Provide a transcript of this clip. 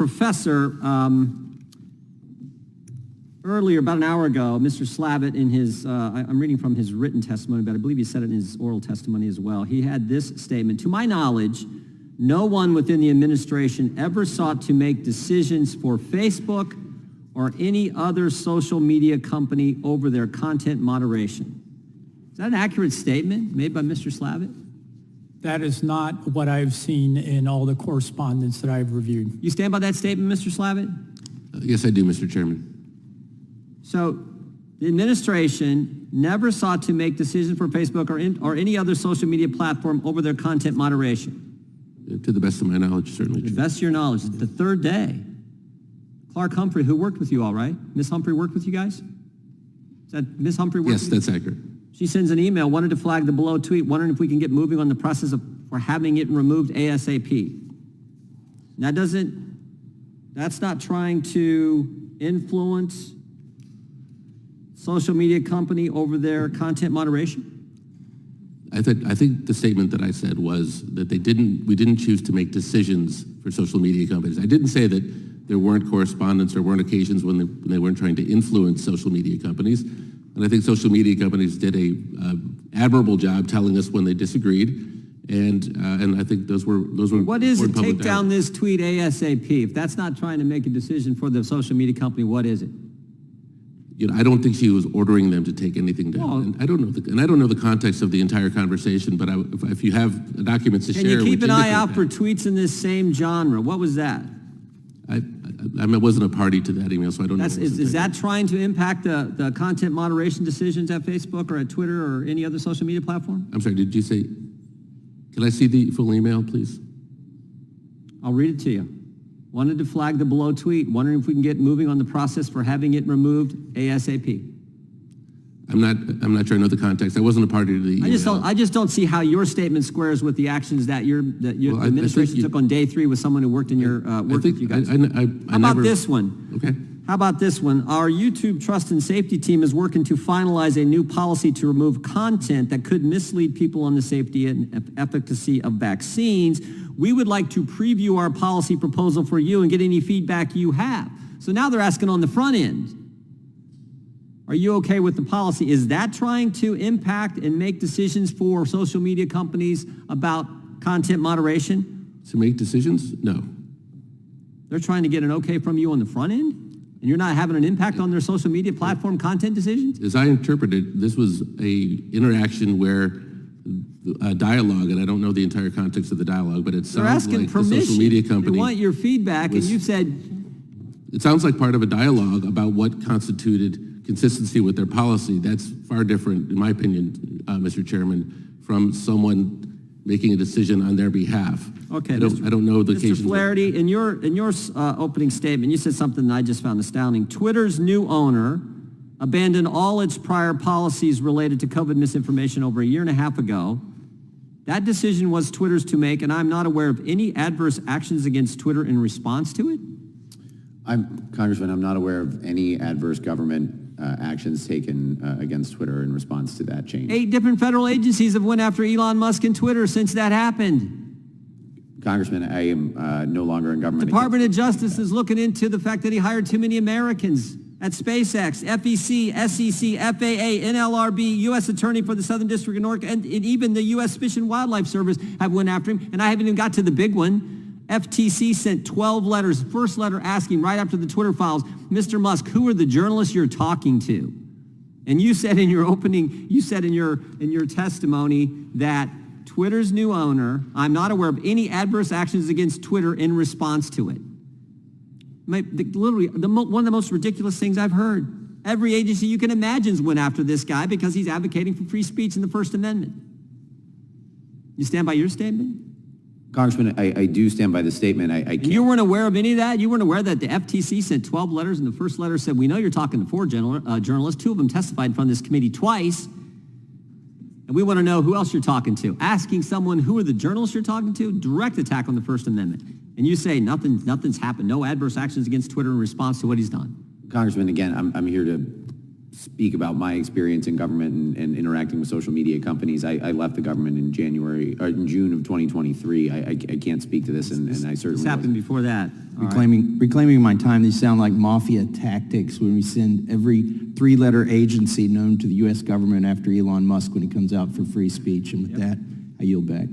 professor, earlier, about an hour ago, Mr. Slavitt, in his, I'm reading from his written testimony, but I believe he said it in his oral testimony as well. He had this statement: "To my knowledge, no one within the administration ever sought to make decisions for Facebook or any other social media company over their content moderation." Is that an accurate statement made by Mr. Slavitt? That is not what I've seen in all the correspondence that I've reviewed. You stand by that statement, Mr. Slavitt? Yes, I do, Mr. Chairman. So the administration never sought to make decisions for Facebook or any other social media platform over their content moderation? To the best of my knowledge, certainly. To the best of your knowledge, the third day. Clark Humphrey, who worked with you all, right? Miss Humphrey worked with you guys? Is that Miss Humphrey worked Yes, with you? that's accurate. She sends an email, wanted to flag the below tweet, wondering if we can get moving on the process for having it removed ASAP. That's not trying to influence social media company over their content moderation? I think the statement that I said was that we didn't choose to make decisions for social media companies. I didn't say that there weren't correspondence or weren't occasions when they weren't trying to influence social media companies. And I think social media companies did a admirable job telling us when they disagreed. And I think those were. What is it? Take down this tweet ASAP. If that's not trying to make a decision for the social media company, what is it? I don't think she was ordering them to take anything down. Well, and I don't know the context of the entire conversation. But if you have documents to share, can you keep an eye out for tweets in this same genre? What was that? I wasn't a party to that email, so I don't know. Is that trying to impact the content moderation decisions at Facebook or at Twitter or any other social media platform? I'm sorry, did you say, can I see the full email, please? I'll read it to you. Wanted to flag the below tweet, wondering if we can get moving on the process for having it removed ASAP. I'm not sure I know the context. I wasn't a party to the email. I just don't see how your statement squares with the actions that the administration took on day 3 with someone who worked in your work with you guys. How about this one? Okay. How about this one? Our YouTube Trust and Safety team is working to finalize a new policy to remove content that could mislead people on the safety and efficacy of vaccines. We would like to preview our policy proposal for you and get any feedback you have. So now they're asking on the front end, are you okay with the policy? Is that trying to impact and make decisions for social media companies about content moderation? To make decisions? No. They're trying to get an okay from you on the front end? And you're not having an impact on their social media platform content decisions? As I interpret it, this was a interaction where a dialogue, and I don't know the entire context of the dialogue, but it sounds like the social media company. They want your feedback, and you said... It sounds like part of a dialogue about what constituted consistency with their policy. That's far different, in my opinion, Mr. Chairman, from someone making a decision on their behalf. Okay, I don't know the occasion. Mr. Flaherty, in your opening statement, you said something that I just found astounding. Twitter's new owner abandoned all its prior policies related to COVID misinformation over a year and a half ago. That decision was Twitter's to make, and I'm not aware of any adverse actions against Twitter in response to it. Congressman, I'm not aware of any adverse government actions taken against Twitter in response to that change. 8 different federal agencies have went after Elon Musk and Twitter since that happened. Congressman, I am no longer in government. Department of Justice is looking into the fact that he hired too many Americans at SpaceX, FEC, SEC, FAA, NLRB, U.S. Attorney for the Southern District of North, and even the U.S. Fish and Wildlife Service have went after him, and I haven't even got to the big one. FTC sent 12 letters, first letter asking right after the Twitter files, Mr. Musk, who are the journalists you're talking to? And you said in your testimony that Twitter's new owner, I'm not aware of any adverse actions against Twitter in response to it. Literally, one of the most ridiculous things I've heard. Every agency you can imagine went after this guy because he's advocating for free speech in the First Amendment. You stand by your statement? Congressman, I do stand by the statement. I can't. You weren't aware of any of that? You weren't aware that the FTC sent 12 letters, and the first letter said, we know you're talking to 4 journalists. 2 of them testified in front of this committee twice. And we want to know who else you're talking to. Asking someone, who are the journalists you're talking to? Direct attack on the First Amendment. And you say nothing's happened. No adverse actions against Twitter in response to what he's done. Congressman, again, I'm here to speak about my experience in government and interacting with social media companies. I left the government in June of 2023. I can't speak to this, and I certainly This happened before that. Reclaiming my time, these sound like mafia tactics when we send every three-letter agency known to the U.S. government after Elon Musk when he comes out for free speech. And with that, I yield back.